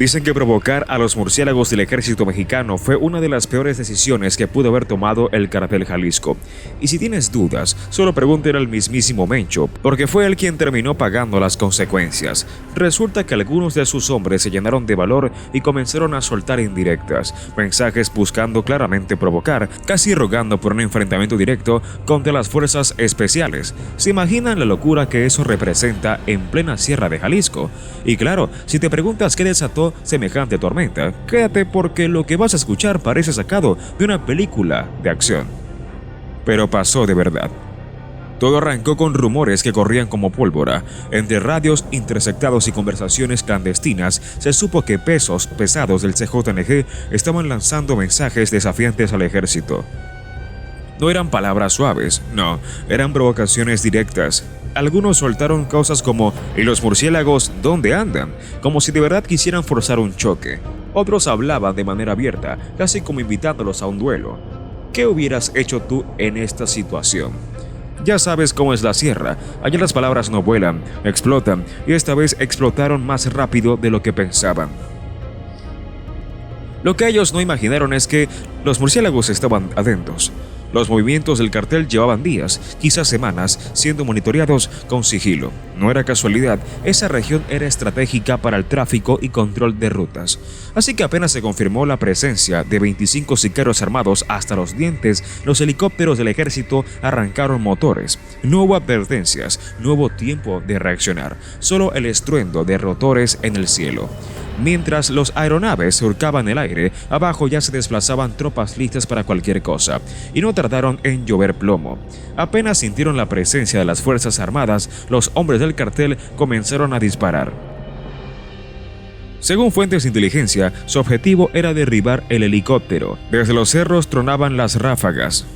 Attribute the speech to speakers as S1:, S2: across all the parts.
S1: Dicen que provocar a los murciélagos del ejército mexicano fue una de las peores decisiones que pudo haber tomado el Cartel Jalisco. Y si tienes dudas, solo pregúntale al mismísimo Mencho, porque fue él quien terminó pagando las consecuencias. Resulta que algunos de sus hombres se llenaron de valor y comenzaron a soltar indirectas, mensajes buscando claramente provocar, casi rogando por un enfrentamiento directo contra las fuerzas especiales. ¿Se imaginan la locura que eso representa en plena sierra de Jalisco? Y claro, si te preguntas qué desató semejante tormenta, quédate porque lo que vas a escuchar parece sacado de una película de acción. Pero pasó de verdad. Todo arrancó con rumores que corrían como pólvora. Entre radios intersectados y conversaciones clandestinas, se supo que pesos pesados del CJNG estaban lanzando mensajes desafiantes al ejército. No eran palabras suaves, no, eran provocaciones directas. Algunos soltaron cosas como «¿Y los murciélagos dónde andan?», como si de verdad quisieran forzar un choque. Otros hablaban de manera abierta, casi como invitándolos a un duelo. ¿Qué hubieras hecho tú en esta situación? Ya sabes cómo es la sierra, allá las palabras no vuelan, explotan, y esta vez explotaron más rápido de lo que pensaban. Lo que ellos no imaginaron es que los murciélagos estaban atentos. Los movimientos del cartel llevaban días, quizás semanas, siendo monitoreados con sigilo. No era casualidad, esa región era estratégica para el tráfico y control de rutas. Así que apenas se confirmó la presencia de 25 sicarios armados hasta los dientes, los helicópteros del ejército arrancaron motores. No hubo advertencias, no hubo tiempo de reaccionar, solo el estruendo de rotores en el cielo. Mientras los aeronaves surcaban el aire, abajo ya se desplazaban tropas listas para cualquier cosa, y no tardaron en llover plomo. Apenas sintieron la presencia de las Fuerzas Armadas, los hombres del cartel comenzaron a disparar. Según fuentes de inteligencia, su objetivo era derribar el helicóptero. Desde los cerros tronaban las ráfagas,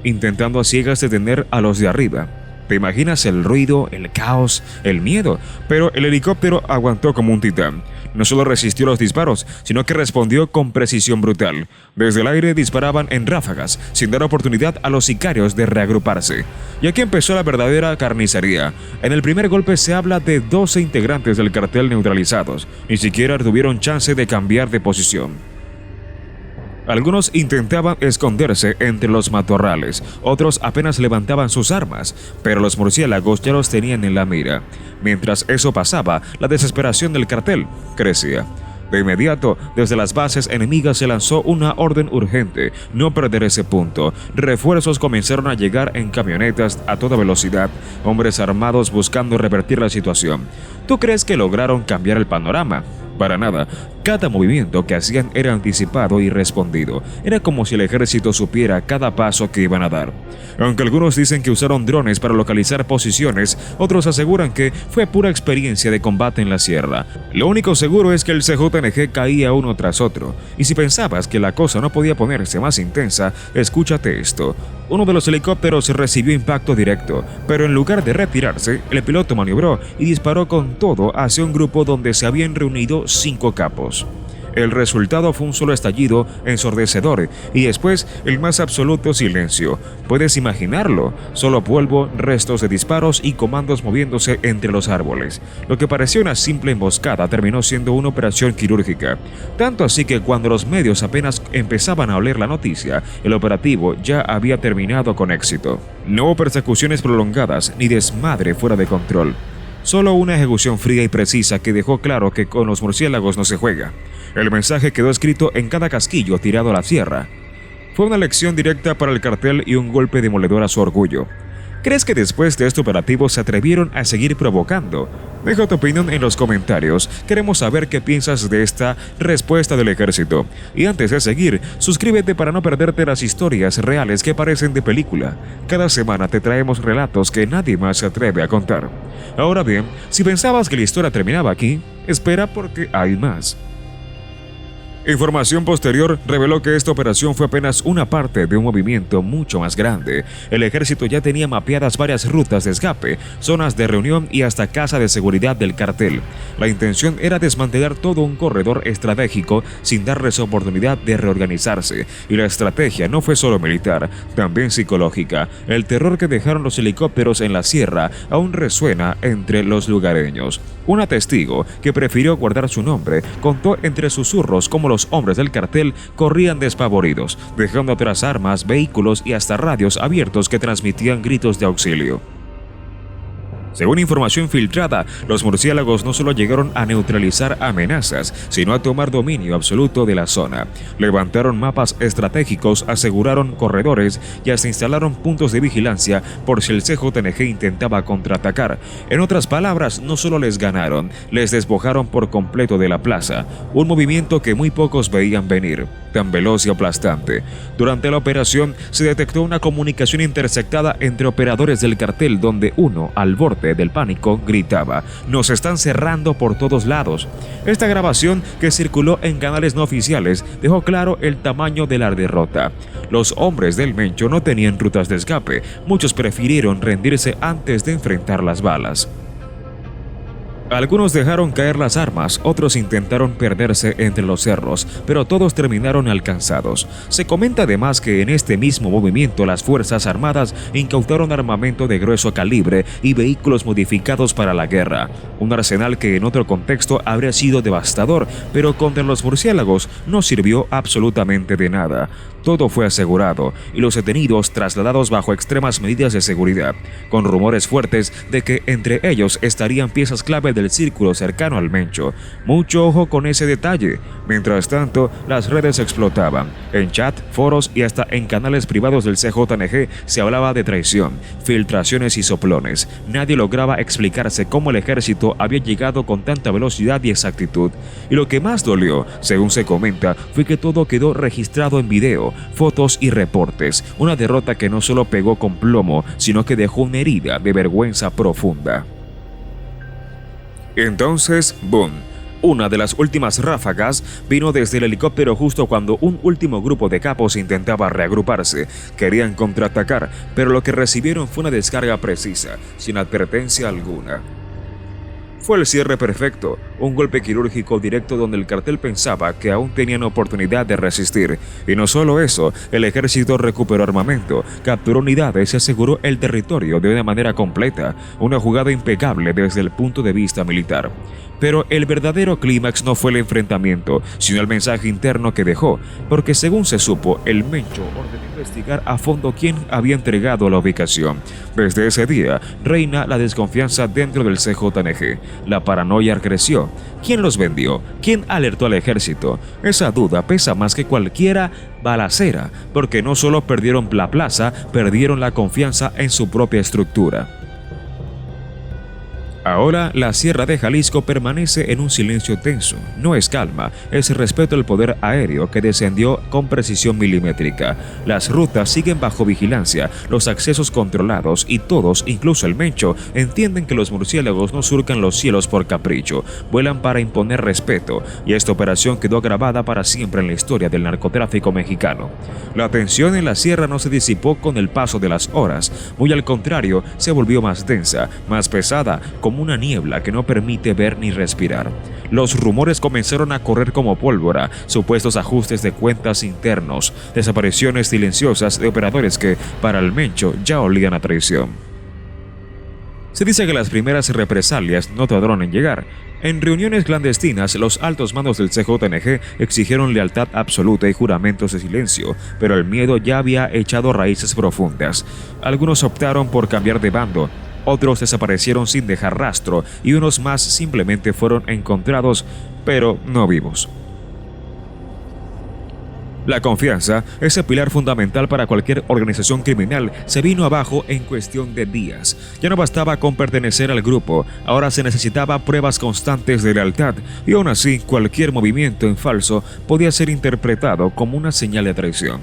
S1: intentando a ciegas detener a los de arriba. ¿Te imaginas el ruido, el caos, el miedo? Pero el helicóptero aguantó como un titán. No solo resistió los disparos, sino que respondió con precisión brutal. Desde el aire disparaban en ráfagas, sin dar oportunidad a los sicarios de reagruparse. Y aquí empezó la verdadera carnicería. En el primer golpe se habla de 12 integrantes del cartel neutralizados. Ni siquiera tuvieron chance de cambiar de posición. Algunos intentaban esconderse entre los matorrales, otros apenas levantaban sus armas, pero los murciélagos ya los tenían en la mira. Mientras eso pasaba, la desesperación del cartel crecía. De inmediato, desde las bases enemigas se lanzó una orden urgente: no perder ese punto. Refuerzos comenzaron a llegar en camionetas a toda velocidad, hombres armados buscando revertir la situación. ¿Tú crees que lograron cambiar el panorama? Para nada. Cada movimiento que hacían era anticipado y respondido. Era como si el ejército supiera cada paso que iban a dar. Aunque algunos dicen que usaron drones para localizar posiciones, otros aseguran que fue pura experiencia de combate en la sierra. Lo único seguro es que el CJNG caía uno tras otro. Y si pensabas que la cosa no podía ponerse más intensa, escúchate esto. Uno de los helicópteros recibió impacto directo, pero en lugar de retirarse, el piloto maniobró y disparó con todo hacia un grupo donde se habían reunido 5 capos. El resultado fue un solo estallido ensordecedor y después el más absoluto silencio. ¿Puedes imaginarlo? Solo polvo, restos de disparos y comandos moviéndose entre los árboles. Lo que parecía una simple emboscada terminó siendo una operación quirúrgica. Tanto así que cuando los medios apenas empezaban a oler la noticia, el operativo ya había terminado con éxito. No hubo persecuciones prolongadas ni desmadre fuera de control. Solo una ejecución fría y precisa que dejó claro que con los murciélagos no se juega. El mensaje quedó escrito en cada casquillo tirado a la sierra. Fue una lección directa para el cartel y un golpe demoledor a su orgullo. ¿Crees que después de este operativo se atrevieron a seguir provocando? Deja tu opinión en los comentarios. Queremos saber qué piensas de esta respuesta del ejército. Y antes de seguir, suscríbete para no perderte las historias reales que parecen de película. Cada semana te traemos relatos que nadie más se atreve a contar. Ahora bien, si pensabas que la historia terminaba aquí, espera porque hay más. Información posterior reveló que esta operación fue apenas una parte de un movimiento mucho más grande. El ejército ya tenía mapeadas varias rutas de escape, zonas de reunión y hasta casa de seguridad del cartel. La intención era desmantelar todo un corredor estratégico sin darles oportunidad de reorganizarse. Y la estrategia no fue solo militar, también psicológica. El terror que dejaron los helicópteros en la sierra aún resuena entre los lugareños. Una testigo, que prefirió guardar su nombre, contó entre susurros cómo los hombres del cartel corrían despavoridos, dejando atrás armas, vehículos y hasta radios abiertos que transmitían gritos de auxilio. Según información filtrada, los murciélagos no solo llegaron a neutralizar amenazas, sino a tomar dominio absoluto de la zona. Levantaron mapas estratégicos, aseguraron corredores y hasta instalaron puntos de vigilancia por si el CJNG intentaba contraatacar. En otras palabras, no solo les ganaron, les despojaron por completo de la plaza, un movimiento que muy pocos veían venir, tan veloz y aplastante. Durante la operación se detectó una comunicación interceptada entre operadores del cartel donde uno, al borde del pánico, gritaba: "Nos están cerrando por todos lados". Esta grabación, que circuló en canales no oficiales, dejó claro el tamaño de la derrota. Los hombres del Mencho no tenían rutas de escape, muchos prefirieron rendirse antes de enfrentar las balas. Algunos dejaron caer las armas, otros intentaron perderse entre los cerros, pero todos terminaron alcanzados. Se comenta además que en este mismo movimiento las Fuerzas Armadas incautaron armamento de grueso calibre y vehículos modificados para la guerra, un arsenal que en otro contexto habría sido devastador, pero contra los murciélagos no sirvió absolutamente de nada. Todo fue asegurado y los detenidos trasladados bajo extremas medidas de seguridad, con rumores fuertes de que entre ellos estarían piezas clave del círculo cercano al Mencho. Mucho ojo con ese detalle. Mientras tanto, las redes explotaban. En chat, foros y hasta en canales privados del CJNG se hablaba de traición, filtraciones y soplones. Nadie lograba explicarse cómo el ejército había llegado con tanta velocidad y exactitud. Y lo que más dolió, según se comenta, fue que todo quedó registrado en video, fotos y reportes. Una derrota que no solo pegó con plomo, sino que dejó una herida de vergüenza profunda. Entonces, ¡boom! Una de las últimas ráfagas vino desde el helicóptero justo cuando un último grupo de capos intentaba reagruparse. Querían contraatacar, pero lo que recibieron fue una descarga precisa, sin advertencia alguna. Fue el cierre perfecto, un golpe quirúrgico directo donde el cartel pensaba que aún tenían oportunidad de resistir. Y no solo eso, el ejército recuperó armamento, capturó unidades y aseguró el territorio de una manera completa, una jugada impecable desde el punto de vista militar. Pero el verdadero clímax no fue el enfrentamiento, sino el mensaje interno que dejó, porque según se supo, el Mencho ordenó investigar a fondo quién había entregado la ubicación. Desde ese día, reina la desconfianza dentro del CJNG. La paranoia creció. ¿Quién los vendió? ¿Quién alertó al ejército? Esa duda pesa más que cualquiera balacera, porque no solo perdieron la plaza, perdieron la confianza en su propia estructura. Ahora, la Sierra de Jalisco permanece en un silencio tenso. No es calma, es respeto al poder aéreo que descendió con precisión milimétrica. Las rutas siguen bajo vigilancia, los accesos controlados y todos, incluso el Mencho, entienden que los murciélagos no surcan los cielos por capricho, vuelan para imponer respeto, y esta operación quedó grabada para siempre en la historia del narcotráfico mexicano. La tensión en la sierra no se disipó con el paso de las horas, muy al contrario, se volvió más densa, más pesada, como una niebla que no permite ver ni respirar. Los rumores comenzaron a correr como pólvora, supuestos ajustes de cuentas internos, desapariciones silenciosas de operadores que, para el Mencho, ya olían a traición. Se dice que las primeras represalias no tardaron en llegar. En reuniones clandestinas, los altos mandos del CJNG exigieron lealtad absoluta y juramentos de silencio, pero el miedo ya había echado raíces profundas. Algunos optaron por cambiar de bando, otros desaparecieron sin dejar rastro y unos más simplemente fueron encontrados, pero no vivos. La confianza, ese pilar fundamental para cualquier organización criminal, se vino abajo en cuestión de días. Ya no bastaba con pertenecer al grupo, ahora se necesitaba pruebas constantes de lealtad, y aún así cualquier movimiento en falso podía ser interpretado como una señal de traición.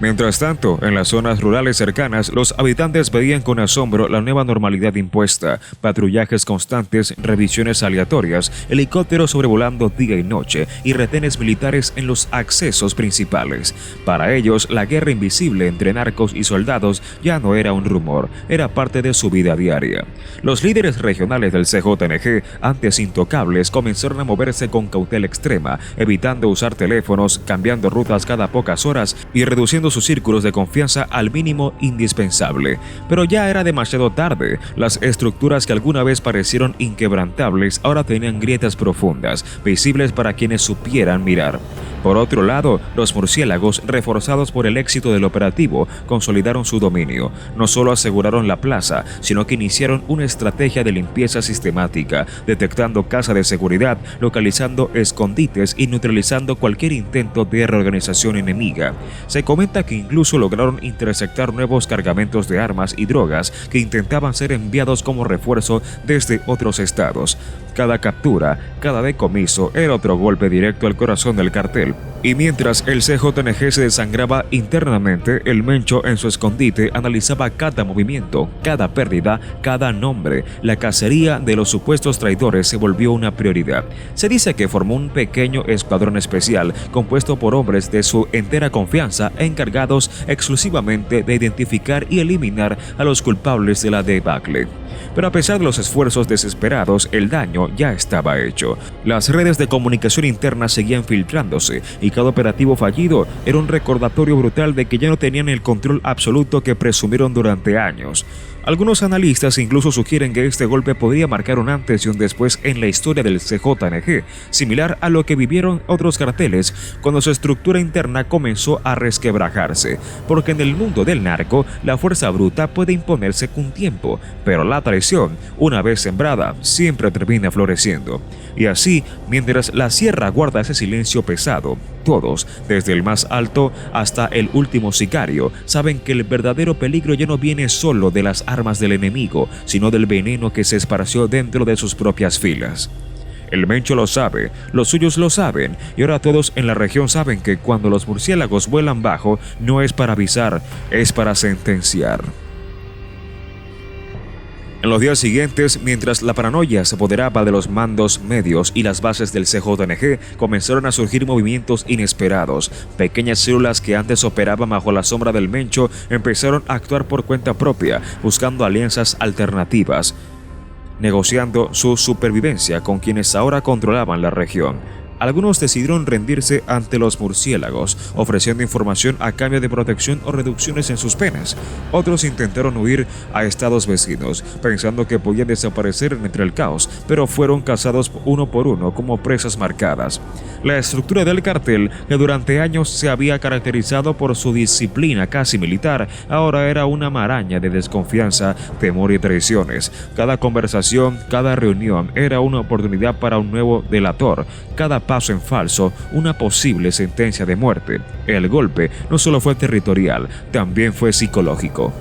S1: Mientras tanto, en las zonas rurales cercanas, los habitantes veían con asombro la nueva normalidad impuesta: patrullajes constantes, revisiones aleatorias, helicópteros sobrevolando día y noche y retenes militares en los accesos principales. Para ellos, la guerra invisible entre narcos y soldados ya no era un rumor, era parte de su vida diaria. Los líderes regionales del CJNG, antes intocables, comenzaron a moverse con cautela extrema, evitando usar teléfonos, cambiando rutas cada pocas horas y reduciendo sus círculos de confianza al mínimo indispensable. Pero ya era demasiado tarde. Las estructuras que alguna vez parecieron inquebrantables ahora tenían grietas profundas, visibles para quienes supieran mirar. Por otro lado, los murciélagos, reforzados por el éxito del operativo, consolidaron su dominio. No solo aseguraron la plaza, sino que iniciaron una estrategia de limpieza sistemática, detectando casas de seguridad, localizando escondites y neutralizando cualquier intento de reorganización enemiga. Se comenta que incluso lograron interceptar nuevos cargamentos de armas y drogas que intentaban ser enviados como refuerzo desde otros estados. Cada captura, cada decomiso era otro golpe directo al corazón del cartel. Y mientras el CJNG se desangraba internamente, el Mencho en su escondite analizaba cada movimiento, cada pérdida, cada nombre. La cacería de los supuestos traidores se volvió una prioridad. Se dice que formó un pequeño escuadrón especial compuesto por hombres de su entera confianza, encargados exclusivamente de identificar y eliminar a los culpables de la debacle. Pero a pesar de los esfuerzos desesperados, el daño ya estaba hecho. Las redes de comunicación interna seguían filtrándose y cada operativo fallido era un recordatorio brutal de que ya no tenían el control absoluto que presumieron durante años. Algunos analistas incluso sugieren que este golpe podría marcar un antes y un después en la historia del CJNG, similar a lo que vivieron otros carteles cuando su estructura interna comenzó a resquebrajarse, porque en el mundo del narco la fuerza bruta puede imponerse con tiempo, pero la traición, una vez sembrada, siempre termina floreciendo. Y así, mientras la sierra guarda ese silencio pesado, todos, desde el más alto hasta el último sicario, saben que el verdadero peligro ya no viene solo de las armas del enemigo, sino del veneno que se esparció dentro de sus propias filas. El Mencho lo sabe, los suyos lo saben, y ahora todos en la región saben que cuando los murciélagos vuelan bajo, no es para avisar, es para sentenciar. En los días siguientes, mientras la paranoia se apoderaba de los mandos medios y las bases del CJNG, comenzaron a surgir movimientos inesperados. Pequeñas células que antes operaban bajo la sombra del Mencho empezaron a actuar por cuenta propia, buscando alianzas alternativas, negociando su supervivencia con quienes ahora controlaban la región. Algunos decidieron rendirse ante los murciélagos, ofreciendo información a cambio de protección o reducciones en sus penas. Otros intentaron huir a estados vecinos, pensando que podían desaparecer entre el caos, pero fueron cazados uno por uno como presas marcadas. La estructura del cartel, que durante años se había caracterizado por su disciplina casi militar, ahora era una maraña de desconfianza, temor y traiciones. Cada conversación, cada reunión era una oportunidad para un nuevo delator. Cada paso en falso, una posible sentencia de muerte. El golpe no solo fue territorial, también fue psicológico.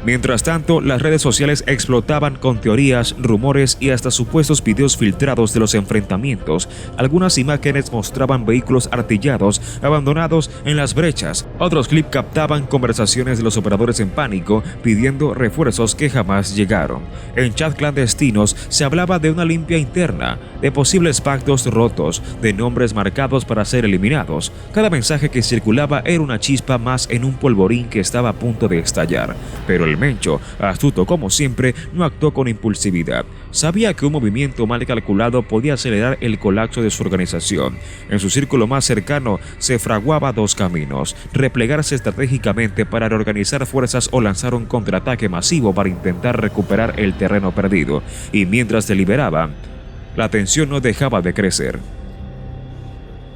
S1: Mientras tanto, las redes sociales explotaban con teorías, rumores y hasta supuestos videos filtrados de los enfrentamientos. Algunas imágenes mostraban vehículos artillados abandonados en las brechas. Otros clips captaban conversaciones de los operadores en pánico pidiendo refuerzos que jamás llegaron. En chats clandestinos se hablaba de una limpia interna, de posibles pactos rotos, de nombres marcados para ser eliminados. Cada mensaje que circulaba era una chispa más en un polvorín que estaba a punto de estallar. Pero el Mencho, astuto como siempre, no actuó con impulsividad. Sabía que un movimiento mal calculado podía acelerar el colapso de su organización. En su círculo más cercano se fraguaba dos caminos: replegarse estratégicamente para reorganizar fuerzas o lanzar un contraataque masivo para intentar recuperar el terreno perdido. Y mientras deliberaban, la tensión no dejaba de crecer.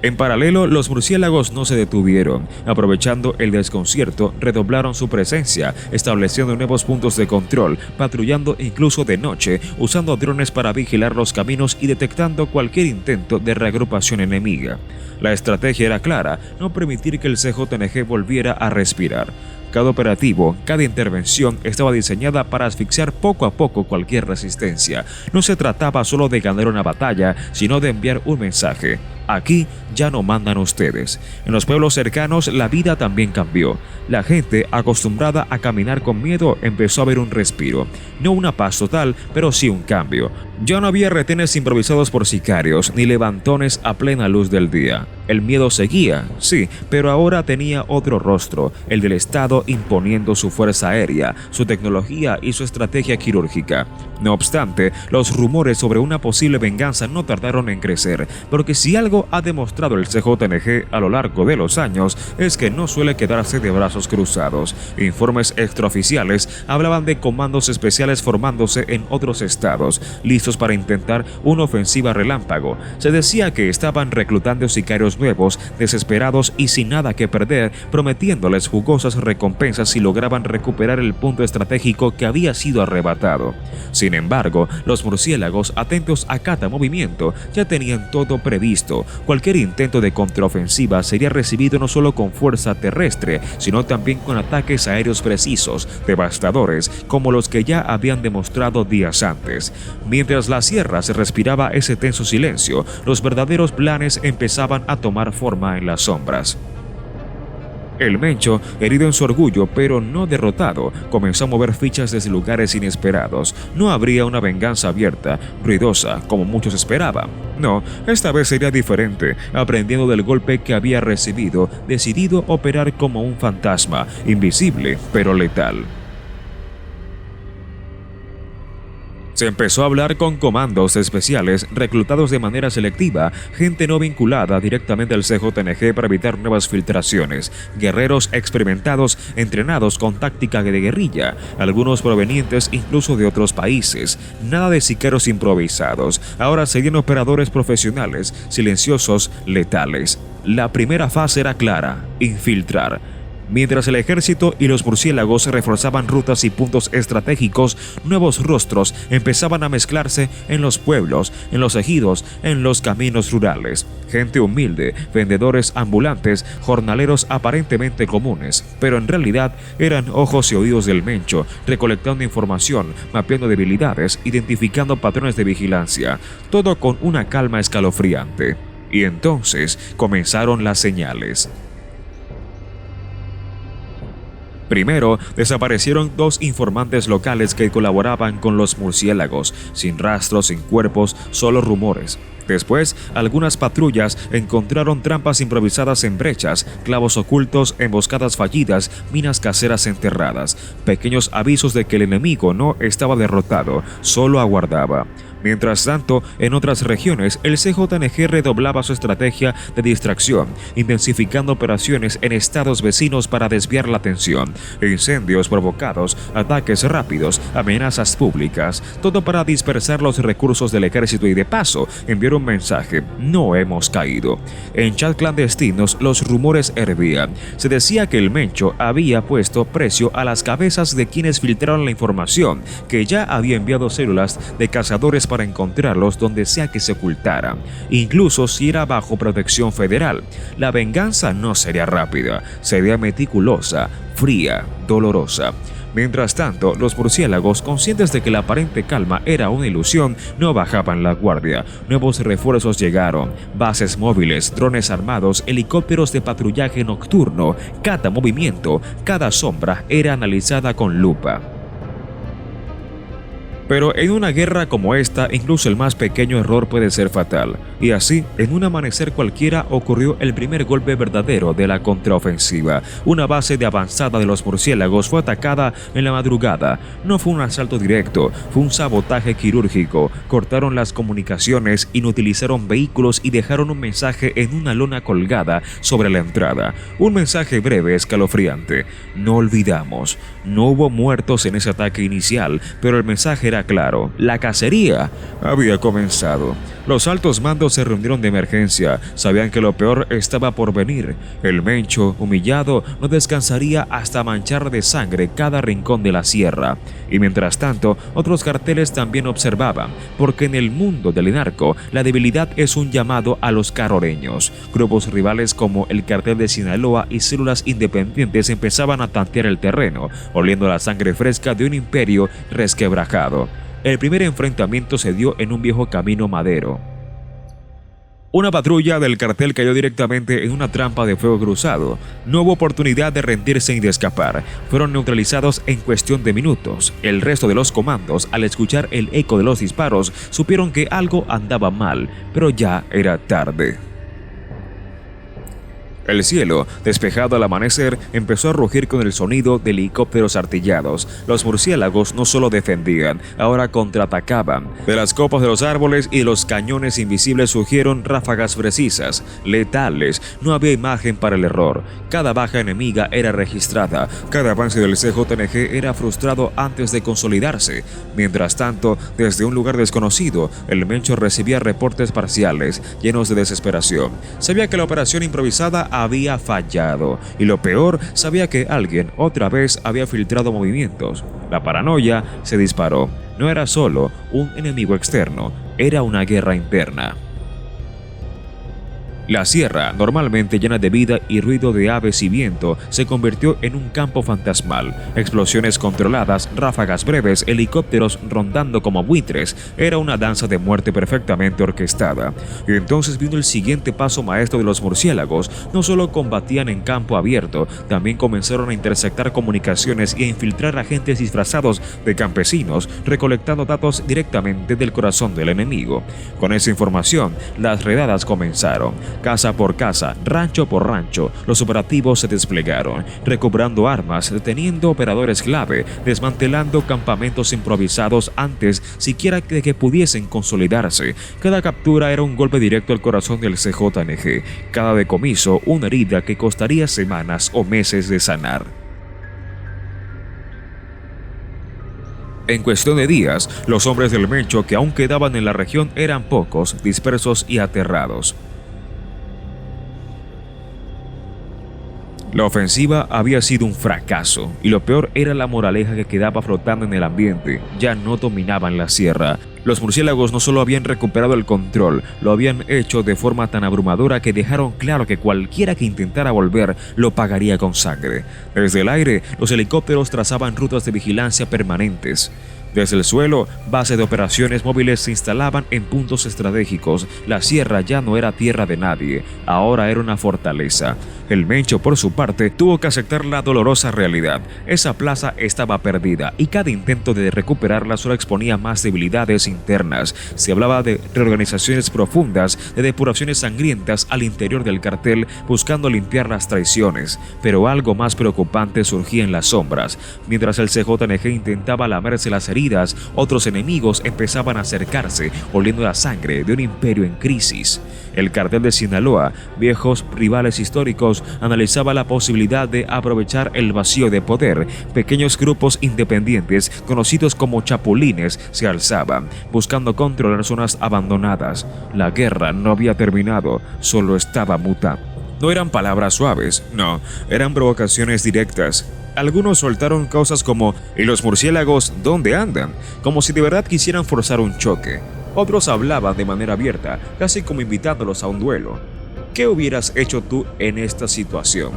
S1: En paralelo, los murciélagos no se detuvieron. Aprovechando el desconcierto, redoblaron su presencia, estableciendo nuevos puntos de control, patrullando incluso de noche, usando drones para vigilar los caminos y detectando cualquier intento de reagrupación enemiga. La estrategia era clara: no permitir que el CJNG volviera a respirar. Cada operativo, cada intervención estaba diseñada para asfixiar poco a poco cualquier resistencia. No se trataba solo de ganar una batalla, sino de enviar un mensaje. Aquí ya no mandan ustedes. En los pueblos cercanos la vida también cambió. La gente, acostumbrada a caminar con miedo, empezó a ver un respiro. No una paz total, pero sí un cambio. Ya no había retenes improvisados por sicarios, ni levantones a plena luz del día. El miedo seguía, sí, pero ahora tenía otro rostro, el del Estado imponiendo su fuerza aérea, su tecnología y su estrategia quirúrgica. No obstante, los rumores sobre una posible venganza no tardaron en crecer, porque si algo ha demostrado el CJNG a lo largo de los años es que no suele quedarse de brazos cruzados. Informes extraoficiales hablaban de comandos especiales formándose en otros estados, listos para intentar una ofensiva relámpago. Se decía que estaban reclutando sicarios nuevos, desesperados y sin nada que perder, prometiéndoles jugosas recompensas si lograban recuperar el punto estratégico que había sido arrebatado. Sin embargo, los murciélagos, atentos a cada movimiento, ya tenían todo previsto. Cualquier intento de contraofensiva sería recibido no solo con fuerza terrestre, sino también con ataques aéreos precisos, devastadores, como los que ya habían demostrado días antes. Mientras la sierra se respiraba ese tenso silencio, los verdaderos planes empezaban a tomar forma en las sombras. El Mencho, herido en su orgullo pero no derrotado, comenzó a mover fichas desde lugares inesperados. No habría una venganza abierta, ruidosa, como muchos esperaban. No, esta vez sería diferente. Aprendiendo del golpe que había recibido, decidido a operar como un fantasma, invisible pero letal. Se empezó a hablar con comandos especiales reclutados de manera selectiva, gente no vinculada directamente al CJNG para evitar nuevas filtraciones, guerreros experimentados entrenados con táctica de guerrilla, algunos provenientes incluso de otros países. Nada de sicarios improvisados, ahora serían operadores profesionales, silenciosos, letales. La primera fase era clara: infiltrar. Mientras el ejército y los murciélagos reforzaban rutas y puntos estratégicos, nuevos rostros empezaban a mezclarse en los pueblos, en los ejidos, en los caminos rurales. Gente humilde, vendedores ambulantes, jornaleros aparentemente comunes, pero en realidad eran ojos y oídos del Mencho, recolectando información, mapeando debilidades, identificando patrones de vigilancia, todo con una calma escalofriante. Y entonces comenzaron las señales. Primero, desaparecieron 2 informantes locales que colaboraban con los murciélagos, sin rastros, sin cuerpos, solo rumores. Después, algunas patrullas encontraron trampas improvisadas en brechas, clavos ocultos, emboscadas fallidas, minas caseras enterradas, pequeños avisos de que el enemigo no estaba derrotado, solo aguardaba. Mientras tanto, en otras regiones, el CJNG redoblaba su estrategia de distracción, intensificando operaciones en estados vecinos para desviar la atención, incendios provocados, ataques rápidos, amenazas públicas, todo para dispersar los recursos del ejército y de paso enviar un mensaje: no hemos caído. En chat clandestinos los rumores hervían. Se decía que el Mencho había puesto precio a las cabezas de quienes filtraron la información, que ya había enviado células de cazadores para encontrarlos donde sea que se ocultaran, incluso si era bajo protección federal. La venganza no sería rápida, sería meticulosa, fría, dolorosa. Mientras tanto, los murciélagos, conscientes de que la aparente calma era una ilusión, no bajaban la guardia. Nuevos refuerzos llegaron, bases móviles, drones armados, helicópteros de patrullaje nocturno. Cada movimiento, cada sombra era analizada con lupa. Pero en una guerra como esta, incluso el más pequeño error puede ser fatal. Y así, en un amanecer cualquiera, ocurrió el primer golpe verdadero de la contraofensiva. Una base de avanzada de los murciélagos fue atacada en la madrugada. No fue un asalto directo, fue un sabotaje quirúrgico. Cortaron las comunicaciones, inutilizaron vehículos y dejaron un mensaje en una lona colgada sobre la entrada. Un mensaje breve, escalofriante: no olvidamos. No hubo muertos en ese ataque inicial, pero el mensaje era claro: la cacería había comenzado. Los altos mandos se reunieron de emergencia, sabían que lo peor estaba por venir. El Mencho, humillado, no descansaría hasta manchar de sangre cada rincón de la sierra. Y mientras tanto, otros carteles también observaban, porque en el mundo del narco, la debilidad es un llamado a los caroreños. Grupos rivales como el cartel de Sinaloa y células independientes empezaban a tantear el terreno, oliendo la sangre fresca de un imperio resquebrajado. El primer enfrentamiento se dio en un viejo camino madero. Una patrulla del cartel cayó directamente en una trampa de fuego cruzado. No hubo oportunidad de rendirse ni de escapar. Fueron neutralizados en cuestión de minutos. El resto de los comandos, al escuchar el eco de los disparos, supieron que algo andaba mal, pero ya era tarde. El cielo, despejado al amanecer, empezó a rugir con el sonido de helicópteros artillados. Los murciélagos no solo defendían, ahora contraatacaban. De las copas de los árboles y de los cañones invisibles surgieron ráfagas precisas, letales. No había imagen para el error. Cada baja enemiga era registrada. Cada avance del CJNG era frustrado antes de consolidarse. Mientras tanto, desde un lugar desconocido, el Mencho recibía reportes parciales, llenos de desesperación. Sabía que la operación improvisada había fallado, y lo peor, sabía que alguien otra vez había filtrado movimientos. La paranoia se disparó. No era solo un enemigo externo, era una guerra interna. La sierra, normalmente llena de vida y ruido de aves y viento, se convirtió en un campo fantasmal. Explosiones controladas, ráfagas breves, helicópteros rondando como buitres. Era una danza de muerte perfectamente orquestada. Y entonces vino el siguiente paso maestro de los murciélagos. No solo combatían en campo abierto, también comenzaron a interceptar comunicaciones y a infiltrar agentes disfrazados de campesinos, recolectando datos directamente del corazón del enemigo. Con esa información, las redadas comenzaron. Casa por casa, rancho por rancho, los operativos se desplegaron, recobrando armas, deteniendo operadores clave, desmantelando campamentos improvisados antes siquiera de que pudiesen consolidarse. Cada captura era un golpe directo al corazón del CJNG, cada decomiso una herida que costaría semanas o meses de sanar. En cuestión de días, los hombres del Mencho que aún quedaban en la región eran pocos, dispersos y aterrados. La ofensiva había sido un fracaso, y lo peor era la moraleja que quedaba flotando en el ambiente. Ya no dominaban la sierra. Los murciélagos no solo habían recuperado el control, lo habían hecho de forma tan abrumadora que dejaron claro que cualquiera que intentara volver lo pagaría con sangre. Desde el aire, los helicópteros trazaban rutas de vigilancia permanentes. Desde el suelo, bases de operaciones móviles se instalaban en puntos estratégicos. La sierra ya no era tierra de nadie, ahora era una fortaleza. El Mencho, por su parte, tuvo que aceptar la dolorosa realidad. Esa plaza estaba perdida y cada intento de recuperarla solo exponía más debilidades internas. Se hablaba de reorganizaciones profundas, de depuraciones sangrientas al interior del cartel, buscando limpiar las traiciones. Pero algo más preocupante surgía en las sombras. Mientras el CJNG intentaba lamerse las heridas, otros enemigos empezaban a acercarse, oliendo la sangre de un imperio en crisis. El cartel de Sinaloa, viejos rivales históricos, analizaba la posibilidad de aprovechar el vacío de poder. Pequeños grupos independientes, conocidos como chapulines, se alzaban, buscando controlar zonas abandonadas. La guerra no había terminado, solo estaba mutando. No eran palabras suaves, no, eran provocaciones directas. Algunos soltaron cosas como «¿Y los murciélagos dónde andan?», como si de verdad quisieran forzar un choque. Otros hablaban de manera abierta, casi como invitándolos a un duelo. ¿Qué hubieras hecho tú en esta situación?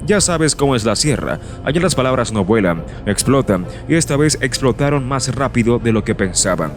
S1: Ya sabes cómo es la sierra, allá las palabras no vuelan, explotan, y esta vez explotaron más rápido de lo que pensaban.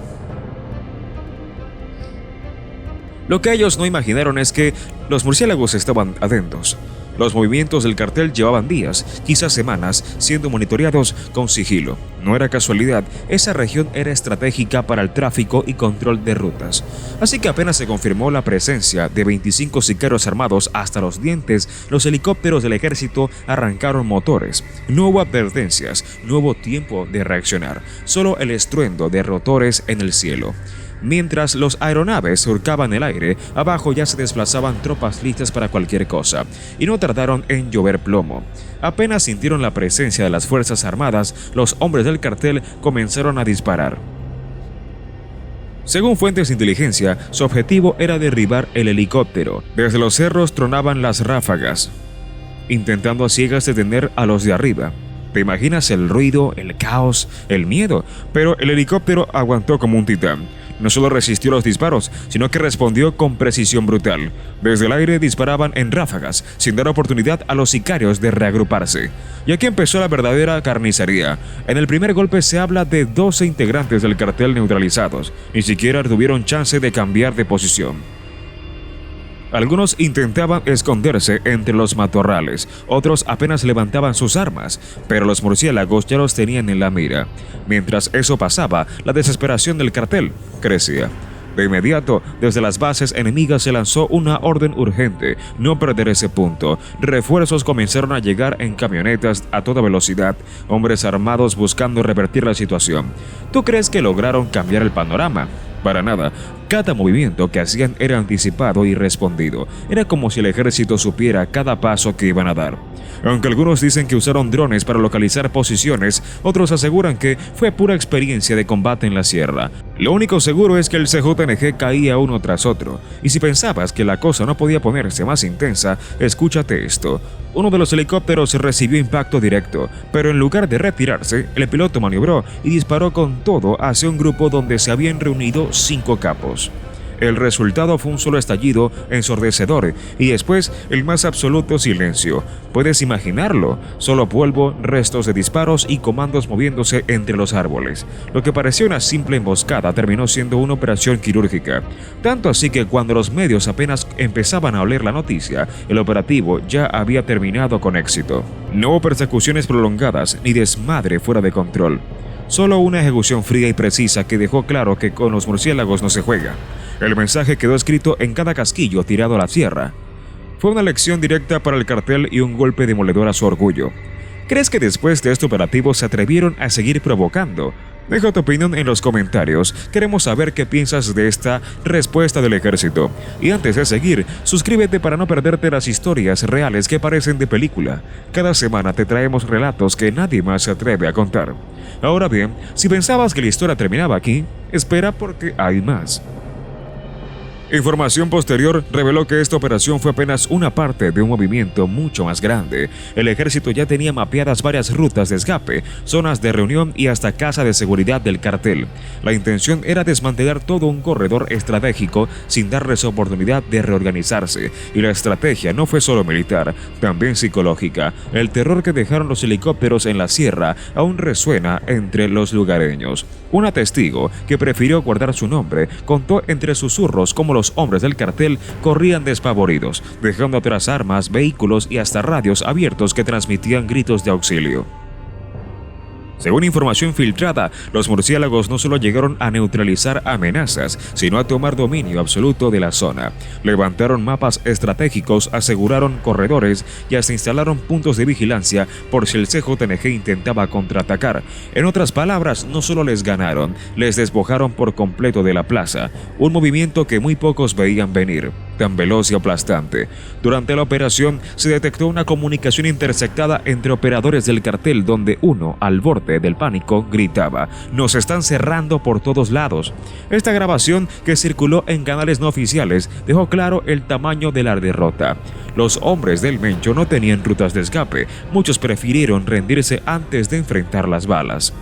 S1: Lo que ellos no imaginaron es que los murciélagos estaban atentos. Los movimientos del cartel llevaban días, quizás semanas, siendo monitoreados con sigilo. No era casualidad, esa región era estratégica para el tráfico y control de rutas. Así que apenas se confirmó la presencia de 25 sicarios armados hasta los dientes, los helicópteros del ejército arrancaron motores. No hubo advertencias, no hubo tiempo de reaccionar, solo el estruendo de rotores en el cielo. Mientras los aeronaves surcaban el aire, abajo ya se desplazaban tropas listas para cualquier cosa, y no tardaron en llover plomo. Apenas sintieron la presencia de las Fuerzas Armadas, los hombres del cartel comenzaron a disparar. Según fuentes de inteligencia, su objetivo era derribar el helicóptero. Desde los cerros tronaban las ráfagas, intentando a ciegas detener a los de arriba. ¿Te imaginas el ruido, el caos, el miedo? Pero el helicóptero aguantó como un titán. No solo resistió los disparos, sino que respondió con precisión brutal. Desde el aire disparaban en ráfagas, sin dar oportunidad a los sicarios de reagruparse. Y aquí empezó la verdadera carnicería. En el primer golpe se habla de 12 integrantes del cartel neutralizados. Ni siquiera tuvieron chance de cambiar de posición. Algunos intentaban esconderse entre los matorrales, otros apenas levantaban sus armas, pero los murciélagos ya los tenían en la mira. Mientras eso pasaba, la desesperación del cartel crecía. De inmediato, desde las bases enemigas se lanzó una orden urgente: no perder ese punto. Refuerzos comenzaron a llegar en camionetas a toda velocidad, hombres armados buscando revertir la situación. ¿Tú crees que lograron cambiar el panorama? Para nada. Cada movimiento que hacían era anticipado y respondido. Era como si el ejército supiera cada paso que iban a dar. Aunque algunos dicen que usaron drones para localizar posiciones, otros aseguran que fue pura experiencia de combate en la sierra. Lo único seguro es que el CJNG caía uno tras otro. Y si pensabas que la cosa no podía ponerse más intensa, escúchate esto. Uno de los helicópteros recibió impacto directo, pero en lugar de retirarse, el piloto maniobró y disparó con todo hacia un grupo donde se habían reunido 5 capos. El resultado fue un solo estallido ensordecedor y después el más absoluto silencio. ¿Puedes imaginarlo? Solo polvo, restos de disparos y comandos moviéndose entre los árboles. Lo que parecía una simple emboscada terminó siendo una operación quirúrgica. Tanto así que cuando los medios apenas empezaban a oler la noticia, el operativo ya había terminado con éxito. No hubo persecuciones prolongadas ni desmadre fuera de control. Solo una ejecución fría y precisa que dejó claro que con los murciélagos no se juega. El mensaje quedó escrito en cada casquillo tirado a la tierra. Fue una lección directa para el cartel y un golpe demoledor a su orgullo. ¿Crees que después de este operativo se atrevieron a seguir provocando? Deja tu opinión en los comentarios. Queremos saber qué piensas de esta respuesta del ejército. Y antes de seguir, suscríbete para no perderte las historias reales que parecen de película. Cada semana te traemos relatos que nadie más se atreve a contar. Ahora bien, si pensabas que la historia terminaba aquí, espera porque hay más. Información posterior reveló que esta operación fue apenas una parte de un movimiento mucho más grande. El ejército ya tenía mapeadas varias rutas de escape, zonas de reunión y hasta casa de seguridad del cartel. La intención era desmantelar todo un corredor estratégico sin darles oportunidad de reorganizarse. Y la estrategia no fue solo militar, también psicológica. El terror que dejaron los helicópteros en la sierra aún resuena entre los lugareños. Una testigo, que prefirió guardar su nombre, contó entre susurros cómo los hombres del cartel corrían despavoridos, dejando atrás armas, vehículos y hasta radios abiertos que transmitían gritos de auxilio. Según información filtrada, los murciélagos no solo llegaron a neutralizar amenazas, sino a tomar dominio absoluto de la zona. Levantaron mapas estratégicos, aseguraron corredores y hasta instalaron puntos de vigilancia por si el CJNG intentaba contraatacar. En otras palabras, no solo les ganaron, les despojaron por completo de la plaza, un movimiento que muy pocos veían venir. Tan veloz y aplastante. Durante la operación se detectó una comunicación interceptada entre operadores del cartel donde uno, al borde del pánico, gritaba: "Nos están cerrando por todos lados". Esta grabación, que circuló en canales no oficiales, dejó claro el tamaño de la derrota. Los hombres del Mencho no tenían rutas de escape, muchos prefirieron rendirse antes de enfrentar las balas.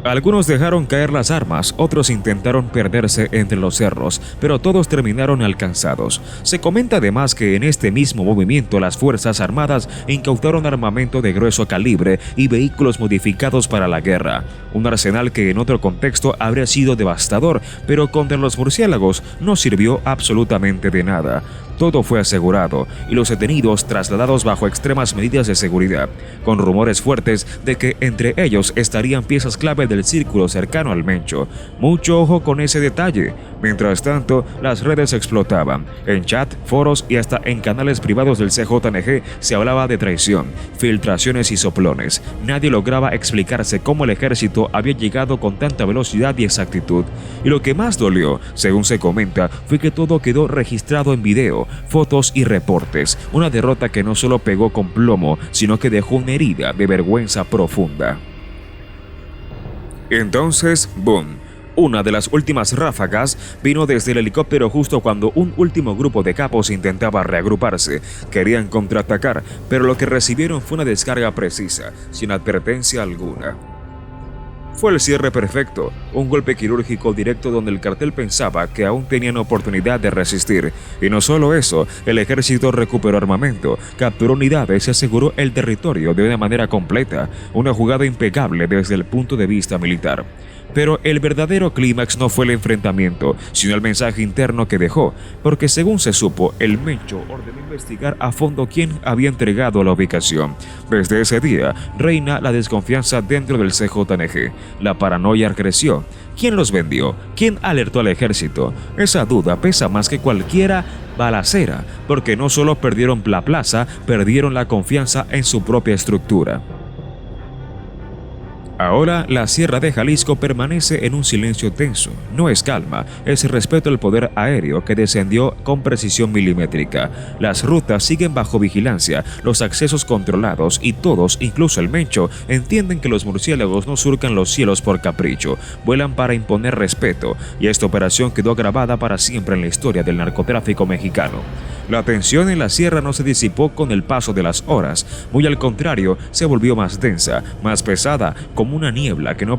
S1: Algunos dejaron caer las armas, otros intentaron perderse entre los cerros, pero todos terminaron alcanzados. Se comenta además que en este mismo movimiento las Fuerzas Armadas incautaron armamento de grueso calibre y vehículos modificados para la guerra. Un arsenal que en otro contexto habría sido devastador, pero contra los murciélagos no sirvió absolutamente de nada. Todo fue asegurado y los detenidos trasladados bajo extremas medidas de seguridad, con rumores fuertes de que entre ellos estarían piezas clave del círculo cercano al Mencho. Mucho ojo con ese detalle. Mientras tanto, las redes explotaban. En chat, foros y hasta en canales privados del CJNG se hablaba de traición, filtraciones y soplones. Nadie lograba explicarse cómo el ejército había llegado con tanta velocidad y exactitud. Y lo que más dolió, según se comenta, fue que todo quedó registrado en video, fotos y reportes. Una derrota que no solo pegó con plomo, sino que dejó una herida de vergüenza profunda. Entonces, ¡boom! Una de las últimas ráfagas vino desde el helicóptero justo cuando un último grupo de capos intentaba reagruparse. Querían contraatacar, pero lo que recibieron fue una descarga precisa, sin advertencia alguna. Fue el cierre perfecto, un golpe quirúrgico directo donde el cartel pensaba que aún tenían oportunidad de resistir. Y no solo eso, el ejército recuperó armamento, capturó unidades y aseguró el territorio de una manera completa, una jugada impecable desde el punto de vista militar. Pero el verdadero clímax no fue el enfrentamiento, sino el mensaje interno que dejó, porque según se supo, el Mencho ordenó investigar a fondo quién había entregado la ubicación. Desde ese día, reina la desconfianza dentro del CJNG. La paranoia creció. ¿Quién los vendió? ¿Quién alertó al ejército? Esa duda pesa más que cualquiera balacera, porque no solo perdieron la plaza, perdieron la confianza en su propia estructura. Ahora, la Sierra de Jalisco permanece en un silencio tenso. No es calma, es respeto al poder aéreo que descendió con precisión milimétrica. Las rutas siguen bajo vigilancia, los accesos controlados y todos, incluso el Mencho, entienden que los murciélagos no surcan los cielos por capricho, vuelan para imponer respeto, y esta operación quedó grabada para siempre en la historia del narcotráfico mexicano. La tensión en la sierra no se disipó con el paso de las horas, muy al contrario, se volvió más densa, más pesada, como una niebla que no